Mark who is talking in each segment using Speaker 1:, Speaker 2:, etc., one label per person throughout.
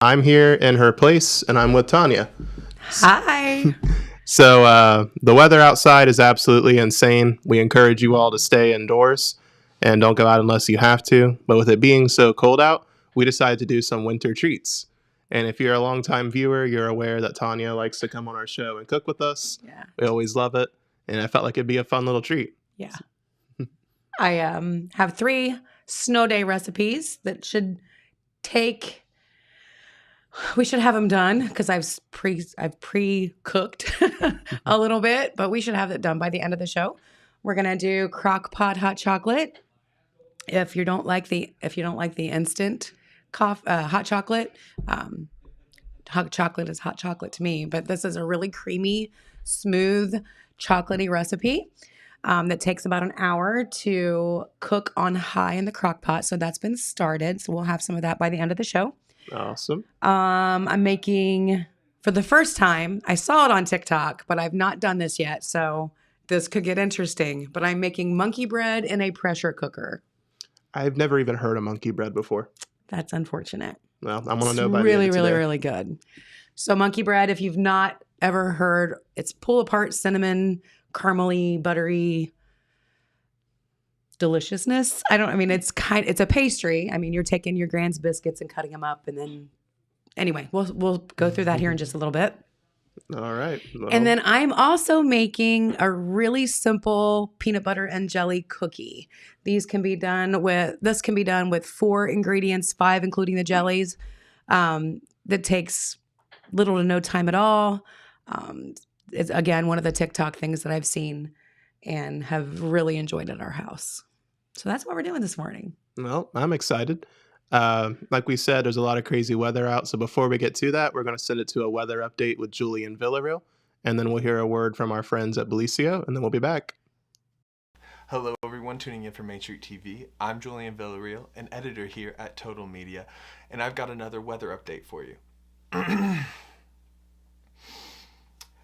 Speaker 1: I'm here in her place, and I'm with Tonia.
Speaker 2: Hi.
Speaker 1: So the weather outside is absolutely insane. We encourage you all to stay indoors and don't go out unless you have to. But with it being so cold out, we decided to do some winter treats. And if you're a longtime viewer, you're aware that Tonia likes to come on our show and cook with us.
Speaker 2: Yeah.
Speaker 1: We always love it, and I felt like it'd be a fun little treat.
Speaker 2: Yeah. I have 3 snow day recipes that should take. We should have them done because I've pre-cooked a little bit, but we should have it done by the end of the show. We're gonna do crock pot hot chocolate. If you don't like the instant hot chocolate, hot chocolate is hot chocolate to me, but this is a really creamy, smooth, chocolatey recipe that takes about an hour to cook on high in the crock pot. So that's been started. So we'll have some of that by the end of the show.
Speaker 1: Awesome.
Speaker 2: I'm making, for the first time, I saw it on TikTok, but I've not done this yet. So this could get interesting. But I'm making monkey bread in a pressure cooker.
Speaker 1: I've never even heard of monkey bread before.
Speaker 2: That's unfortunate.
Speaker 1: Well, I want to know by
Speaker 2: really,
Speaker 1: the end of today.
Speaker 2: really good. So monkey bread, if you've not ever heard, it's pull apart cinnamon, caramely, buttery deliciousness. It's a pastry. I mean, you're taking your Grand's biscuits and cutting them up, and then anyway, we'll go through that here in just a little bit.
Speaker 1: All right. Well,
Speaker 2: And then I'm also making a really simple peanut butter and jelly cookie. This can be done with 4 ingredients, 5 including the jellies. That takes little to no time at all. It's again one of the TikTok things that I've seen and have really enjoyed at our house. So that's what we're doing this morning.
Speaker 1: Well, I'm excited. Like we said, there's a lot of crazy weather out. So before we get to that, we're going to send it to a weather update with Julie in Villarreal. And then we'll hear a word from our friends at Belicio, and then we'll be back.
Speaker 3: Hello, everyone tuning in from Main Street TV. I'm Julian Villarreal, an editor here at Total Media, and I've got another weather update for you.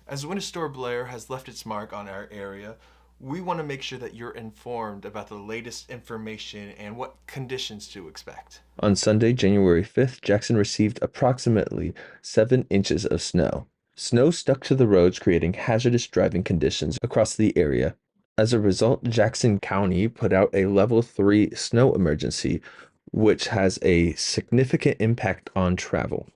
Speaker 3: As Winter Storm Blair has left its mark on our area, we want to make sure that you're informed about the latest information and what conditions to expect.
Speaker 4: On Sunday, January 5th, Jackson received approximately 7 inches of snow. Snow stuck to the roads, creating hazardous driving conditions across the area. As a result, Jackson County put out a level 3 snow emergency, which has a significant impact on travel.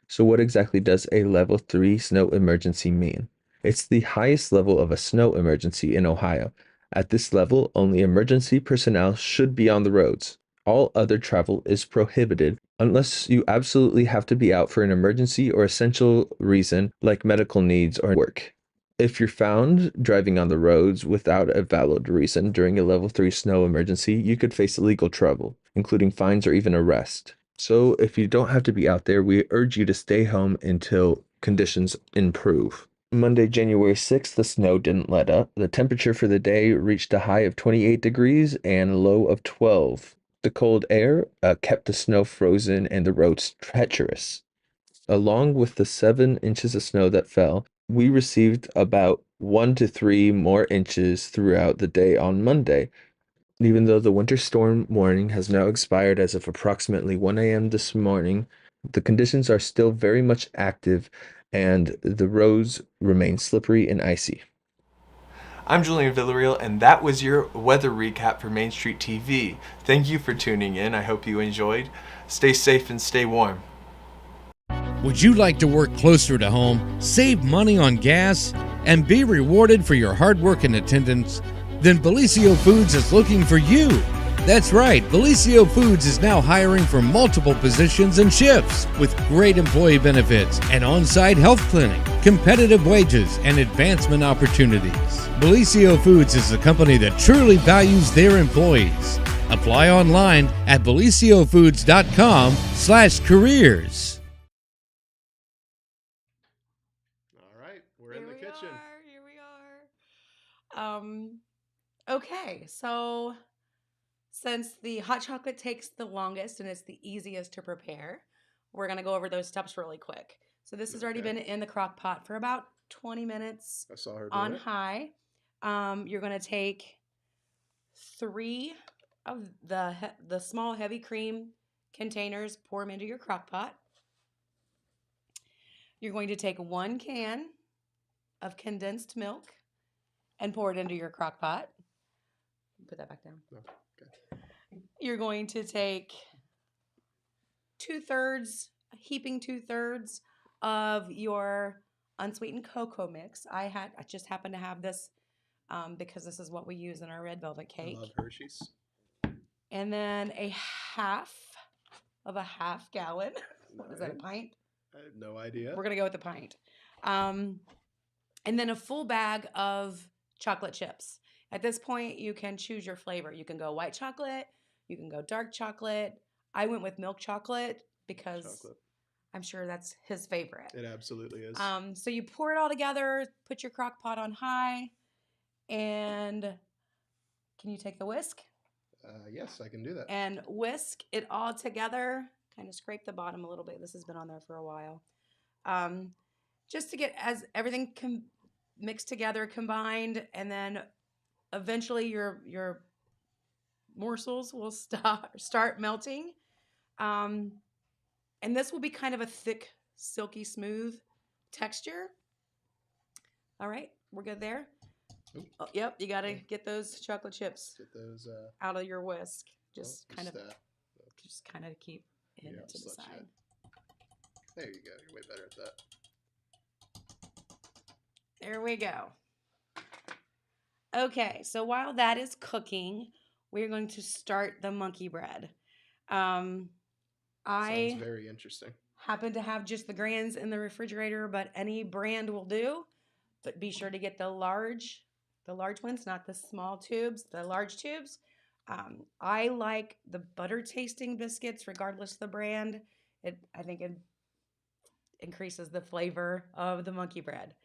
Speaker 4: So what exactly does a level 3 snow emergency mean? It's the highest level of a snow emergency in Ohio. At this level, only emergency personnel should be on the roads. All other travel is prohibited unless you absolutely have to be out for an emergency or essential reason like medical needs or work. If you're found driving on the roads without a valid reason during a level 3 snow emergency, you could face illegal trouble, including fines or even arrest. So if you don't have to be out there, we urge you to stay home until conditions improve. Monday, January 6th, the snow didn't let up. The temperature for the day reached a high of 28 degrees and a low of 12. The cold air kept the snow frozen and the roads treacherous. Along with the 7 inches of snow that fell, we received about 1 to 3 more inches throughout the day on Monday. Even though the winter storm warning has now expired as of approximately 1 a.m. this morning, the conditions are still very much active and the roads remain slippery and icy.
Speaker 3: I'm Julian Villarreal, and that was your weather recap for Main Street TV. Thank you for tuning in. I hope you enjoyed. Stay safe and stay warm.
Speaker 5: Would you like to work closer to home, save money on gas, and be rewarded for your hard work and attendance? Then Belicio Foods is looking for you. That's right, Belicio Foods is now hiring for multiple positions and shifts with great employee benefits, an on-site health clinic, competitive wages, and advancement opportunities. Belicio Foods is a company that truly values their employees. Apply online at beliciofoods.com/careers.
Speaker 1: All right. We're in the kitchen.
Speaker 2: Here we are. Okay, so since the hot chocolate takes the longest and it's the easiest to prepare, we're going to go over those steps really quick. So this has already been in the crock pot for about 20 minutes
Speaker 1: I saw her do
Speaker 2: on
Speaker 1: it.
Speaker 2: high. You're going to take 3 of the small heavy cream containers, pour them into your crock pot. You're going to take 1 can of condensed milk and pour it into your crock pot. Put that back down.
Speaker 1: No, okay.
Speaker 2: You're going to take 2/3, heaping 2/3 of your unsweetened cocoa mix. I just happen to have this because this is what we use in our red velvet cake.
Speaker 1: I love Hershey's.
Speaker 2: And then a half gallon. What is that, a pint?
Speaker 1: I have no idea.
Speaker 2: We're going to go with the pint. And then a full bag of chocolate chips. At this point, you can choose your flavor. You can go white chocolate. You can go dark chocolate. I went with milk chocolate because I'm sure that's his favorite.
Speaker 1: It absolutely is.
Speaker 2: So you pour it all together, put your crock pot on high, and can you take the whisk?
Speaker 1: Yes, I can do that.
Speaker 2: And whisk it all together. Kind of scrape the bottom a little bit. This has been on there for a while. Just to get as everything mixed together, combined, and then eventually your morsels will start melting. And this will be kind of a thick, silky, smooth texture. All right, we're good there. Oh, yep, you got to get those chocolate chips out of your whisk. Just kind of keep it to the side.
Speaker 1: There you go. You're way better at that.
Speaker 2: There we go. Okay, so while that is cooking, we're going to start the monkey bread.
Speaker 1: Sounds very interesting.
Speaker 2: Happen to have just the grands in the refrigerator, but any brand will do. But be sure to get the large ones, not the small tubes, the large tubes. I like the butter tasting biscuits, regardless of the brand. I think it increases the flavor of the monkey bread.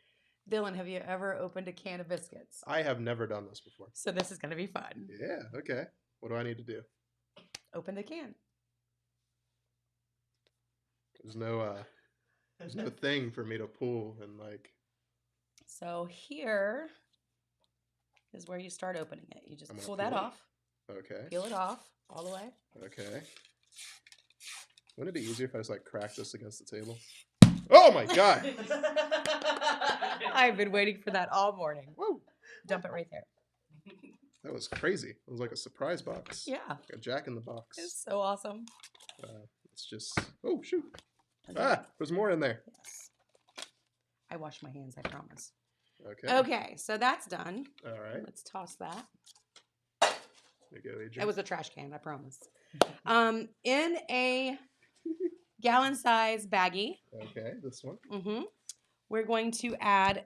Speaker 2: Dylan, have you ever opened a can of biscuits?
Speaker 1: I have never done this before.
Speaker 2: So this is going to be fun.
Speaker 1: Yeah, okay. What do I need to do?
Speaker 2: Open the can.
Speaker 1: There's no thing for me to pull and like.
Speaker 2: So here is where you start opening it. You just pull that off.
Speaker 1: Okay.
Speaker 2: Peel it off all the way.
Speaker 1: Okay. Wouldn't it be easier if I just like cracked this against the table? Oh my god!
Speaker 2: I've been waiting for that all morning.
Speaker 1: Whoa.
Speaker 2: Dump it right there.
Speaker 1: That was crazy. It was like a surprise box.
Speaker 2: Yeah.
Speaker 1: Like a Jack in the Box.
Speaker 2: It's so awesome.
Speaker 1: It's just. Oh shoot! There's more in there.
Speaker 2: Yes. I wash my hands, I promise.
Speaker 1: Okay.
Speaker 2: Okay, so that's done.
Speaker 1: All right.
Speaker 2: Let's toss that.
Speaker 1: There you go, Adrian.
Speaker 2: It was a trash can, I promise. In a gallon-size baggie.
Speaker 1: Okay, this one.
Speaker 2: We're going to add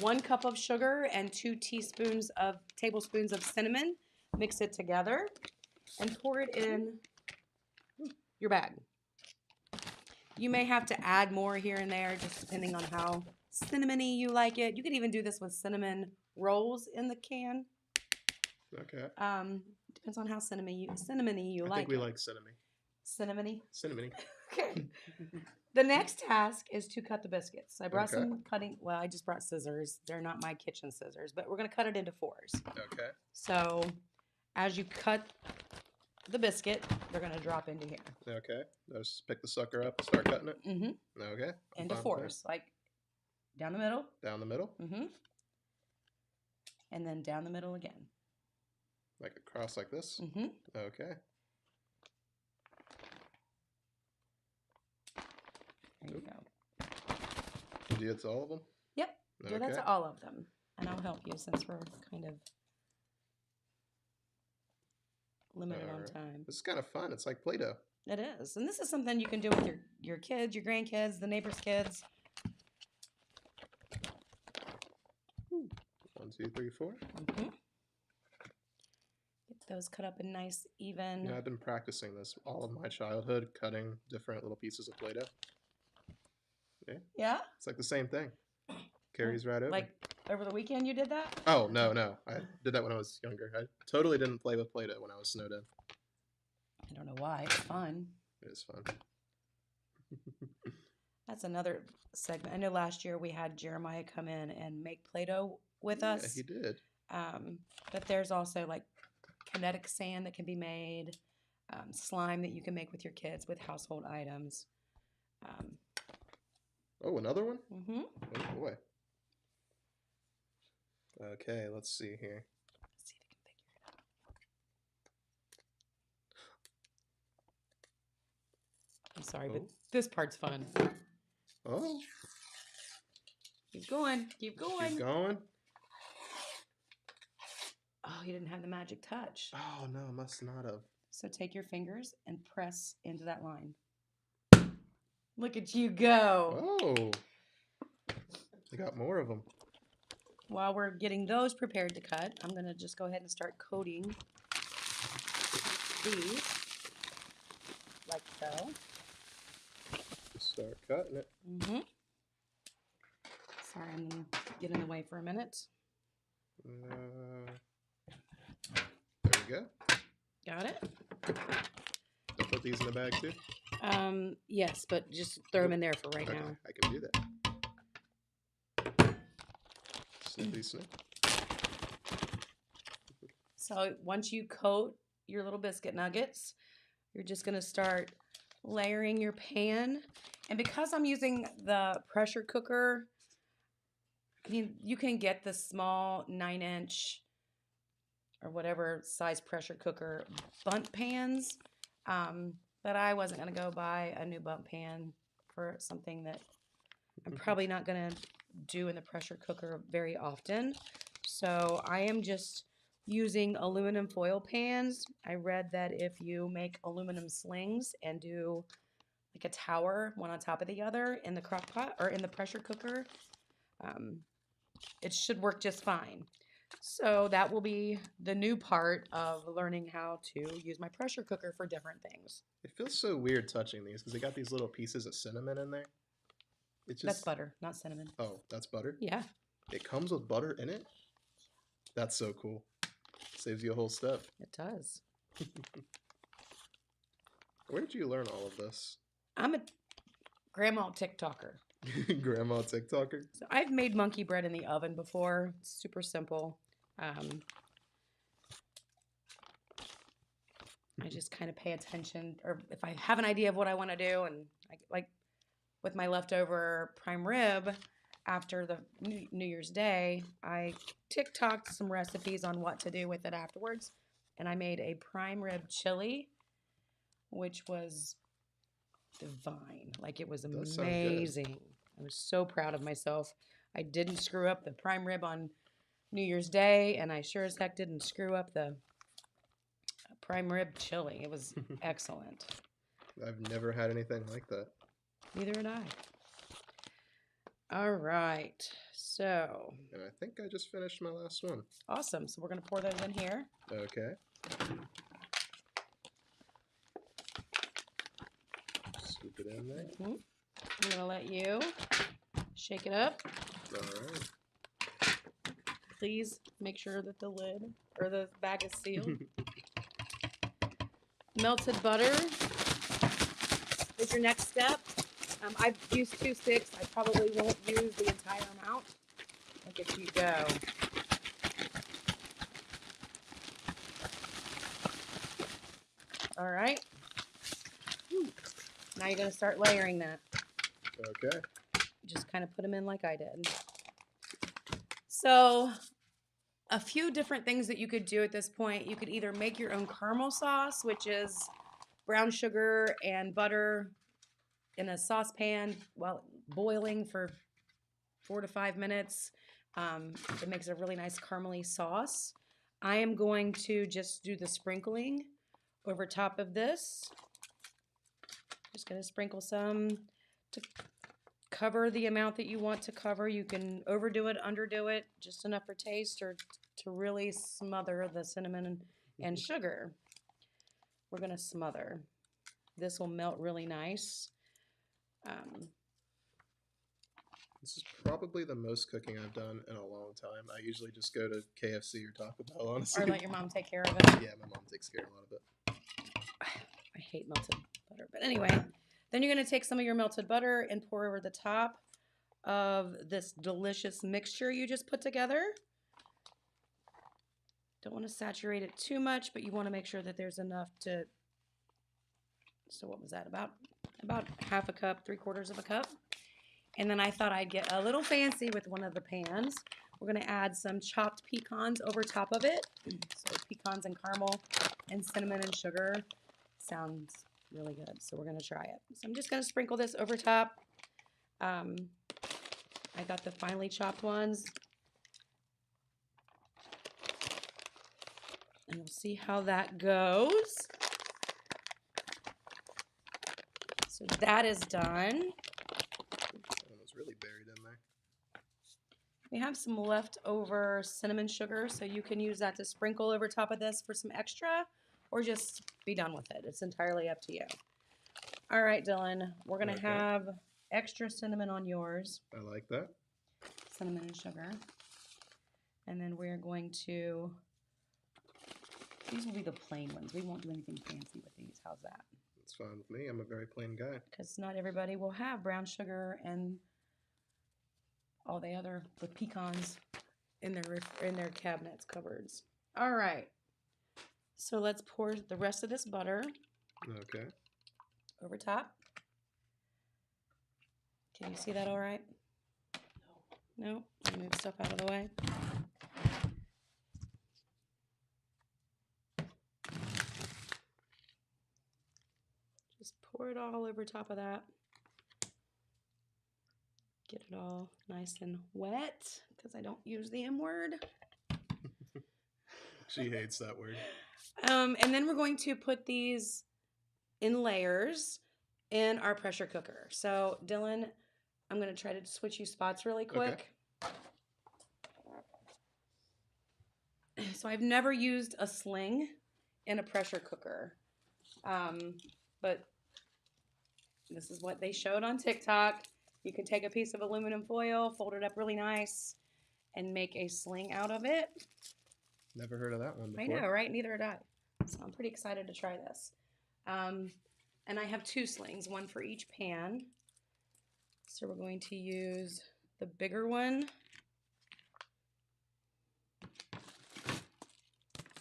Speaker 2: 1 cup of sugar and 2 tablespoons of cinnamon. Mix it together and pour it in your bag. You may have to add more here and there, just depending on how cinnamony you like it. You could even do this with cinnamon rolls in the can.
Speaker 1: Okay.
Speaker 2: Depends on how cinnamony you like it.
Speaker 1: I think we like cinnamon.
Speaker 2: Cinnamony?
Speaker 1: Cinnamony.
Speaker 2: Okay. The next task is to cut the biscuits. I brought some cutting. Well, I just brought scissors. They're not my kitchen scissors, but we're going to cut it into 4s.
Speaker 1: Okay.
Speaker 2: So as you cut the biscuit, they're going to drop into here.
Speaker 1: Okay. Just pick the sucker up and start cutting it?
Speaker 2: Mm-hmm.
Speaker 1: Okay.
Speaker 2: Into 4s, like down the middle.
Speaker 1: Down the middle?
Speaker 2: Mm-hmm. And then down the middle again.
Speaker 1: Like across like this?
Speaker 2: Mm-hmm.
Speaker 1: Okay.
Speaker 2: There you go.
Speaker 1: Did you get to all of them?
Speaker 2: Yep.
Speaker 1: Okay.
Speaker 2: Do that to all of them. And I'll help you since we're kind of limited on time.
Speaker 1: This is kind of fun. It's like Play-Doh.
Speaker 2: It is. And this is something you can do with your kids, your grandkids, the neighbor's kids.
Speaker 1: 1, 2, 3, 4.
Speaker 2: Mm-hmm. Get those cut up in nice, even.
Speaker 1: Yeah, I've been practicing this all of my childhood, cutting different little pieces of Play-Doh. Yeah.
Speaker 2: Yeah?
Speaker 1: It's like the same thing. Carries right over.
Speaker 2: Like over the weekend you did that?
Speaker 1: Oh, no. I did that when I was younger. I totally didn't play with Play-Doh when I was snowed in.
Speaker 2: I don't know why. It's fun.
Speaker 1: It is fun.
Speaker 2: That's another segment. I know last year we had Jeremiah come in and make Play-Doh with us.
Speaker 1: Yeah, he did.
Speaker 2: But there's also like kinetic sand that can be made, slime that you can make with your kids with household items.
Speaker 1: Oh, another one?
Speaker 2: Mm-hmm.
Speaker 1: Oh, boy. Okay, let's see here.
Speaker 2: See if I can figure it out. I'm sorry, but
Speaker 1: Oh.
Speaker 2: this part's fun.
Speaker 1: Oh,
Speaker 2: Keep going. Keep going.
Speaker 1: keep going.
Speaker 2: Oh, you didn't have the magic touch.
Speaker 1: Oh, no, must not have.
Speaker 2: So take your fingers and press into that line. Look at you go.
Speaker 1: Oh, I got more of them.
Speaker 2: While we're getting those prepared to cut, I'm going to just go ahead and start coating these like so.
Speaker 1: Start cutting it.
Speaker 2: Mm-hmm. Sorry, I'm going to get in the way for a minute.
Speaker 1: There we go.
Speaker 2: Got it?
Speaker 1: I'll put these in the bag too.
Speaker 2: Yes, but just throw them in there for right
Speaker 1: Okay,
Speaker 2: now.
Speaker 1: I can do that. Snippy snip.
Speaker 2: So once you coat your little biscuit nuggets, you're just going to start layering your pan. And because I'm using the pressure cooker, I mean, you can get the small 9-inch or whatever size pressure cooker bundt pans. But I wasn't going to go buy a new bundt pan for something that I'm probably not going to do in the pressure cooker very often. So I am just using aluminum foil pans. I read that if you make aluminum slings and do like a tower, one on top of the other in the crock pot or in the pressure cooker, it should work just fine. So that will be the new part of learning how to use my pressure cooker for different things.
Speaker 1: It feels so weird touching these because they got these little pieces of cinnamon in there. It just...
Speaker 2: That's butter, not cinnamon.
Speaker 1: Oh, that's butter?
Speaker 2: Yeah.
Speaker 1: It comes with butter in it? That's so cool. Saves you a whole step.
Speaker 2: It does.
Speaker 1: Where did you learn all of this?
Speaker 2: I'm a grandma TikToker.
Speaker 1: Grandma TikToker?
Speaker 2: So I've made monkey bread in the oven before. It's super simple. I just kind of pay attention, or if I have an idea of what I want to do, and like with my leftover prime rib after the New Year's Day, I TikToked some recipes on what to do with it afterwards, and I made a prime rib chili, which was divine. Like, it was amazing. I was so proud of myself. I didn't screw up the prime rib on New Year's Day, and I sure as heck didn't screw up the prime rib chili. It was excellent.
Speaker 1: I've never had anything like that.
Speaker 2: Neither had I. All right. So.
Speaker 1: And I think I just finished my last one.
Speaker 2: Awesome. So we're going to pour those in here.
Speaker 1: Okay. Scoop it in there.
Speaker 2: Mm-hmm. I'm going to let you shake it up.
Speaker 1: All right.
Speaker 2: Please make sure that the lid or the bag is sealed. Melted butter is your next step. I've used 2 sticks. I probably won't use the entire amount. Look at you go. All right. Now you're going to start layering that.
Speaker 1: Okay.
Speaker 2: Just kind of put them in like I did. So a few different things that you could do at this point. You could either make your own caramel sauce, which is brown sugar and butter in a saucepan while boiling for 4 to 5 minutes. It makes a really nice caramely sauce. I am going to just do the sprinkling over top of this. Just going to sprinkle some to cover the amount that you want to cover. You can overdo it, underdo it, just enough for taste, or to really smother the cinnamon and sugar. We're going to smother. This will melt really nice.
Speaker 1: This is probably the most cooking I've done in a long time. I usually just go to KFC or Taco Bell, honestly.
Speaker 2: Or let your mom take care of it.
Speaker 1: Yeah, my mom takes care of a lot of it.
Speaker 2: I hate melted butter. But anyway, then you're going to take some of your melted butter and pour over the top of this delicious mixture you just put together. Don't want to saturate it too much, but you want to make sure that there's enough to... So what was that? About half a cup, 3/4 of a cup. And then I thought I'd get a little fancy with one of the pans. We're going to add some chopped pecans over top of it. So pecans and caramel and cinnamon and sugar. Sounds really good. So we're going to try it. So I'm just going to sprinkle this over top. I got the finely chopped ones. And we'll see how that goes. So that is done.
Speaker 1: It was really buried in there.
Speaker 2: We have some leftover cinnamon sugar, so you can use that to sprinkle over top of this for some extra, or just be done with it. It's entirely up to you. All right, Dylan, we're going to have extra cinnamon on yours.
Speaker 1: I like that.
Speaker 2: Cinnamon and sugar. And then we're going to, these will be the plain ones. We won't do anything fancy with these. How's that?
Speaker 1: It's fine with me. I'm a very plain guy.
Speaker 2: Because not everybody will have brown sugar and all the other the pecans in their cabinets, cupboards. All right. So let's pour the rest of this butter.
Speaker 1: Okay.
Speaker 2: Over top. Can you see that all right? No? No? Move stuff out of the way. Just pour it all over top of that. Get it all nice and wet, because I don't use the M word.
Speaker 1: She hates that word.
Speaker 2: And then we're going to put these in layers in our pressure cooker. So, Dylan, I'm going to try to switch you spots really quick. Okay. So I've never used a sling in a pressure cooker. But this is what they showed on TikTok. You can take a piece of aluminum foil, fold it up really nice, and make a sling out of it.
Speaker 1: Never heard of that one before.
Speaker 2: I know, right? Neither had I. So I'm pretty excited to try this. And I have 2 slings, one for each pan. So we're going to use the bigger one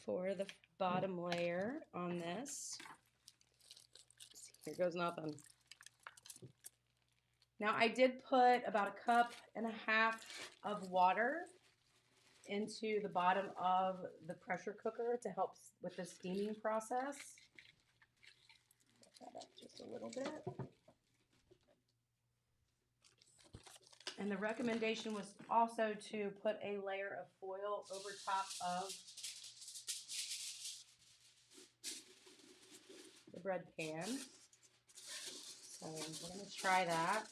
Speaker 2: for the bottom layer on this. Here goes nothing. Now I did put about 1.5 cups of water into the bottom of the pressure cooker to help with the steaming process. Put that up just a little bit. And the recommendation was also to put a layer of foil over top of the bread pan. So we're going to try that.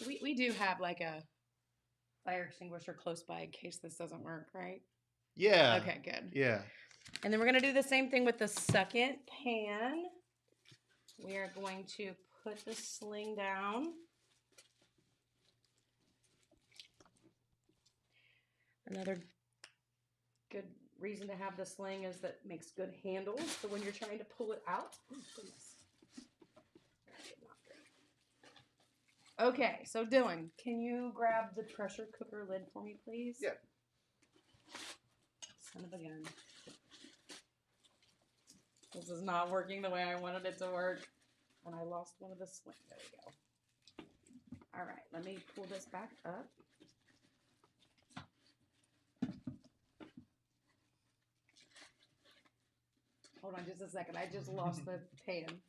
Speaker 2: We do have like a fire extinguisher close by in case this doesn't work, right?
Speaker 1: Yeah.
Speaker 2: Okay, good.
Speaker 1: Yeah.
Speaker 2: And then we're going to do the same thing with the second pan. We are going to put the sling down. Another good reason to have the sling is that it makes good handles. So when you're trying to pull it out, oh goodness. Okay, so Dylan, can you grab the pressure cooker lid for me, please?
Speaker 1: Yeah.
Speaker 2: Son of a gun. This is not working the way I wanted it to work. And I lost one of the slings. There we go. All right, let me pull this back up. Hold on just a second. I just lost the pan.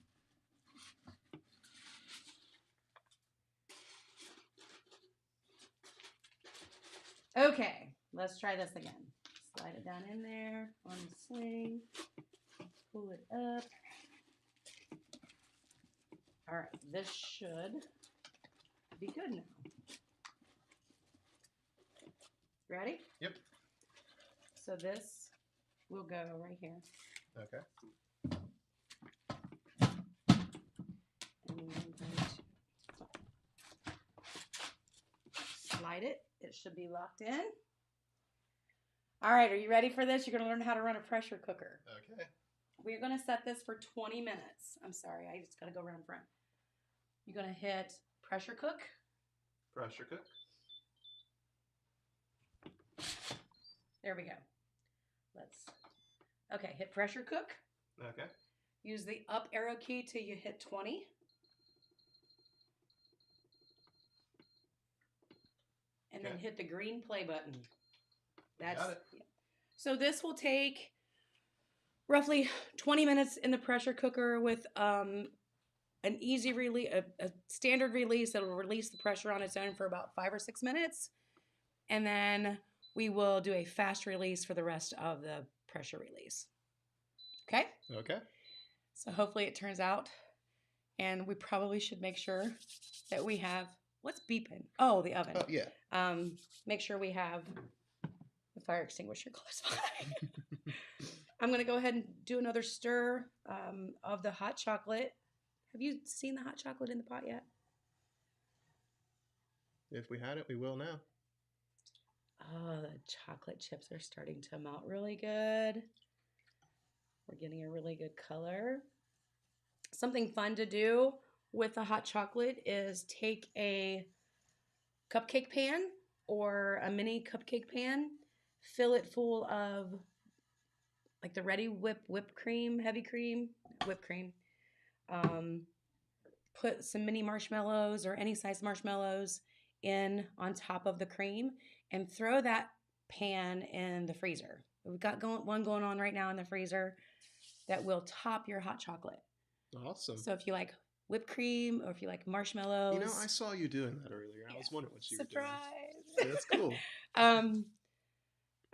Speaker 2: Okay, let's try this again. Slide it down in there on the sling. Pull it up. All right, this should be good now. Ready?
Speaker 1: Yep.
Speaker 2: So this will go right here.
Speaker 1: Okay.
Speaker 2: And then I'm going to slide it. It should be locked in. All right, are you ready for this? You're going to learn how to run a pressure cooker.
Speaker 1: Okay.
Speaker 2: We're going to set this for 20 minutes. I'm sorry, I just got to go around front. You're going to hit pressure cook.
Speaker 1: Pressure cook.
Speaker 2: There we go. Okay, hit pressure cook.
Speaker 1: Okay.
Speaker 2: Use the up arrow key till you hit 20. and then hit the green play button.
Speaker 1: Got it.
Speaker 2: Yeah. So this will take roughly 20 minutes in the pressure cooker with an easy release, a standard release that will release the pressure on its own for about 5 or 6 minutes. And then we will do a fast release for the rest of the pressure release. Okay?
Speaker 1: Okay.
Speaker 2: So hopefully it turns out. And we probably should make sure that we have, what's beeping? Oh, the oven.
Speaker 1: Oh, yeah.
Speaker 2: Make sure we have the fire extinguisher close by. I'm going to go ahead and do another stir of the hot chocolate. Have you seen the hot chocolate in the pot yet?
Speaker 1: If we had it, we will now.
Speaker 2: Oh, the chocolate chips are starting to melt really good. We're getting a really good color. Something fun to do with the hot chocolate is take a cupcake pan or a mini cupcake pan, fill it full of like the ready whipped cream, heavy cream, whipped cream. Put some mini marshmallows or any size marshmallows in on top of the cream and throw that pan in the freezer. We've got one going on right now in the freezer that will top your hot chocolate.
Speaker 1: Awesome.
Speaker 2: So if you like whipped cream or if you like marshmallows.
Speaker 1: You know, I saw you doing that earlier. I was wondering what you were doing.
Speaker 2: Surprise!
Speaker 1: That's cool.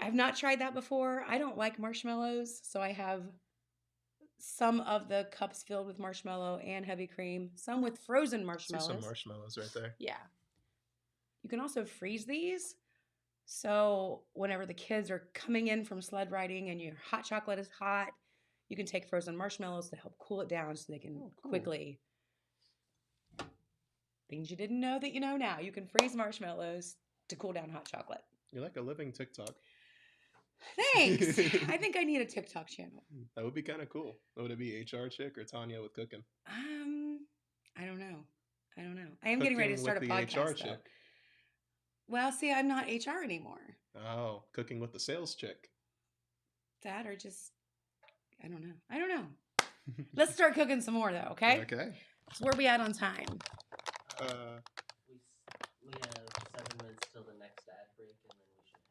Speaker 2: I've not tried that before. I don't like marshmallows, so I have some of the cups filled with marshmallow and heavy cream, some with frozen marshmallows.
Speaker 1: See some marshmallows right there.
Speaker 2: Yeah. You can also freeze these. So whenever the kids are coming in from sled riding and your hot chocolate is hot, you can take frozen marshmallows to help cool it down so they can quickly. Things you didn't know that you know now. You can freeze marshmallows to cool down hot chocolate.
Speaker 1: You're like a living TikTok.
Speaker 2: Thanks. I think I need a TikTok channel.
Speaker 1: That would be kind of cool. Would it be HR chick or Tonia with cooking?
Speaker 2: I don't know. I am getting ready to start a podcast.
Speaker 1: HR chick.
Speaker 2: Well, see, I'm not HR anymore.
Speaker 1: Oh, cooking with the sales chick.
Speaker 2: That or just, I don't know. Let's start cooking some more though, okay?
Speaker 1: Okay.
Speaker 2: So where are we at on time?
Speaker 6: We have 7 minutes till the next ad break, and then we should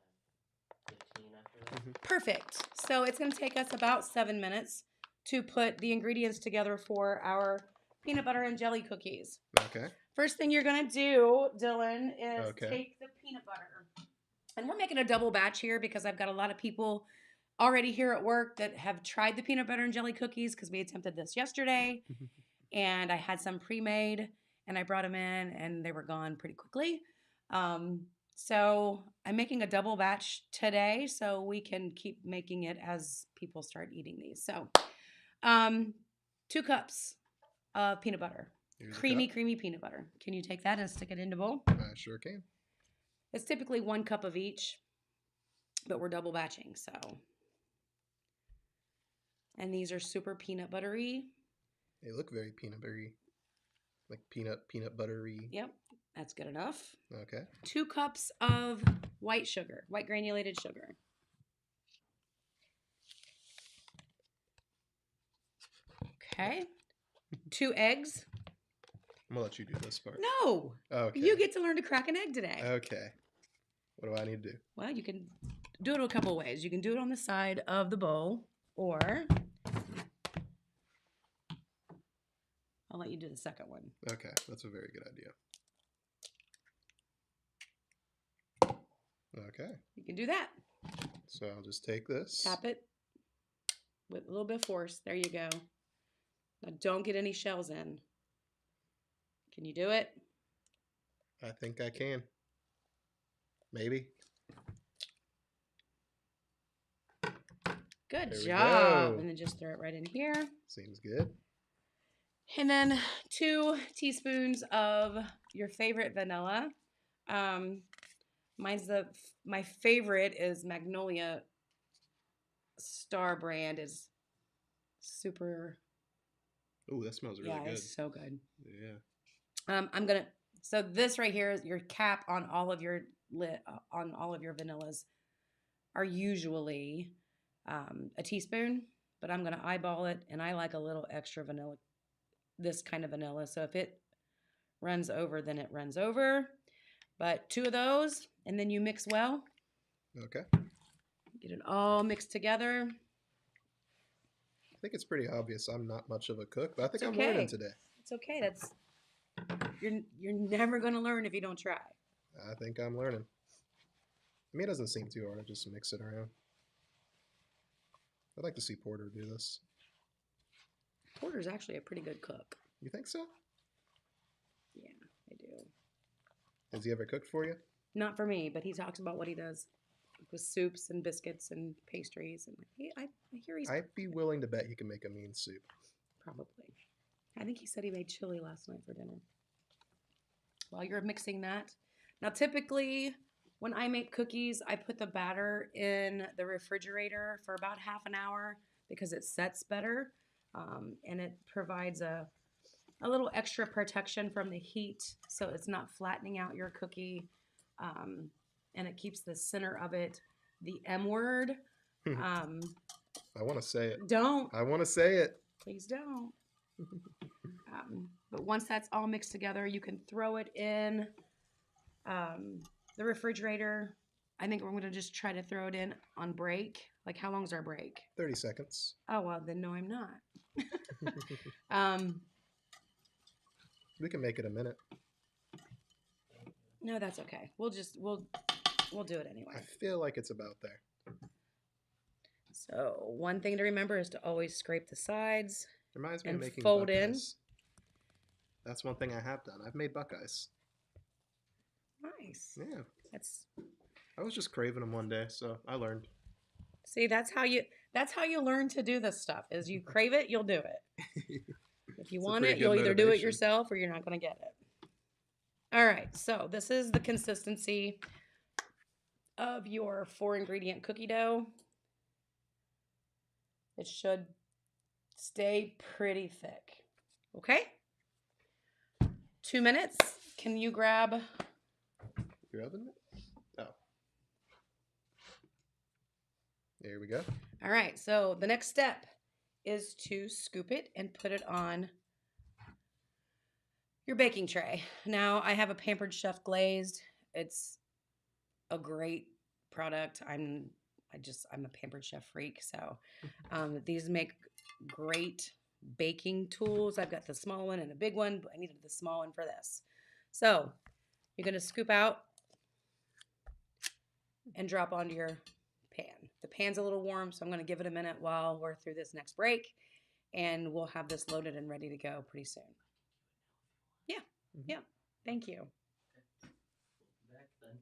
Speaker 6: have 15 after that.
Speaker 2: Perfect. So it's going to take us about 7 minutes to put the ingredients together for our peanut butter and jelly cookies.
Speaker 1: Okay.
Speaker 2: First thing you're going to do, Dylan, is take the peanut butter. And we're making a double batch here because I've got a lot of people already here at work that have tried the peanut butter and jelly cookies because we attempted this yesterday. And I had some pre-made and I brought them in and they were gone pretty quickly. So I'm making a double batch today so we can keep making it as people start eating these. So 2 cups of peanut butter. Creamy peanut butter. Can you take that and stick it in a bowl?
Speaker 1: I sure can.
Speaker 2: It's typically 1 cup of each, but we're double batching, so. And these are super peanut buttery.
Speaker 1: They look very peanut buttery. Like peanut buttery.
Speaker 2: Yep, that's good enough.
Speaker 1: Okay.
Speaker 2: 2 cups of white granulated sugar. Okay. 2 eggs.
Speaker 1: I'm going to let you do this part.
Speaker 2: No.
Speaker 1: Okay.
Speaker 2: You get to learn to crack an egg today.
Speaker 1: Okay. What do I need to do?
Speaker 2: Well, you can do it a couple of ways. You can do it on the side of the bowl, or I'll let you do the second one.
Speaker 1: Okay, that's a very good idea. Okay.
Speaker 2: You can do that.
Speaker 1: So I'll just take this.
Speaker 2: Tap it with a little bit of force. There you go. Now don't get any shells in. Can you do it?
Speaker 1: I think I can. Maybe.
Speaker 2: Good
Speaker 1: There
Speaker 2: job.
Speaker 1: we go.
Speaker 2: And then just throw it right in here.
Speaker 1: Seems good.
Speaker 2: And then 2 teaspoons of your favorite vanilla. My favorite is Magnolia Star brand is super.
Speaker 1: Ooh, that smells really good.
Speaker 2: It's so good.
Speaker 1: Yeah.
Speaker 2: So this right here is your cap on all of your vanillas are usually a teaspoon, but I'm going to eyeball it, and I like a little extra vanilla, this kind of vanilla. So if it runs over, then it runs over. But 2 of those, and then you mix well.
Speaker 1: Okay.
Speaker 2: Get it all mixed together.
Speaker 1: I think it's pretty obvious I'm not much of a cook, but I think
Speaker 2: It's
Speaker 1: I'm
Speaker 2: okay.
Speaker 1: learning today.
Speaker 2: It's okay. You're never gonna learn if you don't try.
Speaker 1: I think I'm learning. I mean, it doesn't seem too hard to just mix it around. I'd like to see Porter do this.
Speaker 2: Porter's actually a pretty good cook.
Speaker 1: You think so?
Speaker 2: Yeah, I do.
Speaker 1: Has he ever cooked for you?
Speaker 2: Not for me, but he talks about what he does with soups and biscuits and pastries, and I hear he's
Speaker 1: I'd be willing to bet he can make a mean soup.
Speaker 2: probably. I think he said he made chili last night for dinner. While you're mixing that, now typically when I make cookies, I put the batter in the refrigerator for about half an hour because it sets better, and it provides a little extra protection from the heat, so it's not flattening out your cookie, and it keeps the center of it the M word.
Speaker 1: I want to say it.
Speaker 2: Don't.
Speaker 1: I want to say it.
Speaker 2: Please don't. But once that's all mixed together, you can throw it in the refrigerator. I think we're going to just try to throw it in on break. Like, how long's our break?
Speaker 1: 30 seconds.
Speaker 2: Oh, well, then no, I'm not.
Speaker 1: We can make it a minute.
Speaker 2: No, that's okay. We'll do it anyway.
Speaker 1: I feel like it's about there.
Speaker 2: So one thing to remember is to always scrape the sides.
Speaker 1: Reminds me
Speaker 2: and
Speaker 1: of making
Speaker 2: fold
Speaker 1: Buckeyes. That's one thing I have done. I've made Buckeyes.
Speaker 2: Nice.
Speaker 1: Yeah.
Speaker 2: I
Speaker 1: I was just craving them one day, so I learned.
Speaker 2: See, that's how you learn to do this stuff. Is you crave it, you'll do it. If you
Speaker 1: It's a
Speaker 2: want
Speaker 1: pretty
Speaker 2: it,
Speaker 1: good
Speaker 2: you'll either do it
Speaker 1: motivation.
Speaker 2: yourself or you're not going to get it. All right, so this is the consistency of your 4-ingredient cookie dough. It should stay pretty thick. Okay? 2 minutes. Can you grab?
Speaker 1: Your oven? Oh. There we go.
Speaker 2: All right, so the next step is to scoop it and put it on your baking tray. Now, I have a Pampered Chef glazed. It's a great product. I'm a Pampered Chef freak, so these make great baking tools. I've got the small one and a big one, but I needed the small one for this. So you're going to scoop out and drop onto your pan. The pan's a little warm, so I'm going to give it a minute while we're through this next break, and we'll have this loaded and ready to go pretty soon. Yeah, yeah. Thank you.
Speaker 6: Back then.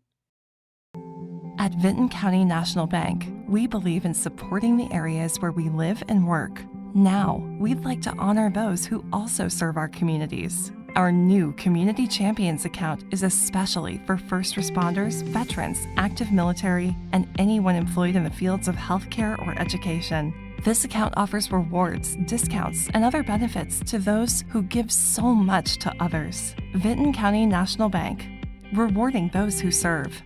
Speaker 7: At Vinton County National Bank, we believe in supporting the areas where we live and work. Now, we'd like to honor those who also serve our communities. Our new Community Champions account is especially for first responders, veterans, active military, and anyone employed in the fields of healthcare or education. This account offers rewards, discounts, and other benefits to those who give so much to others. Vinton County National Bank, rewarding those who serve.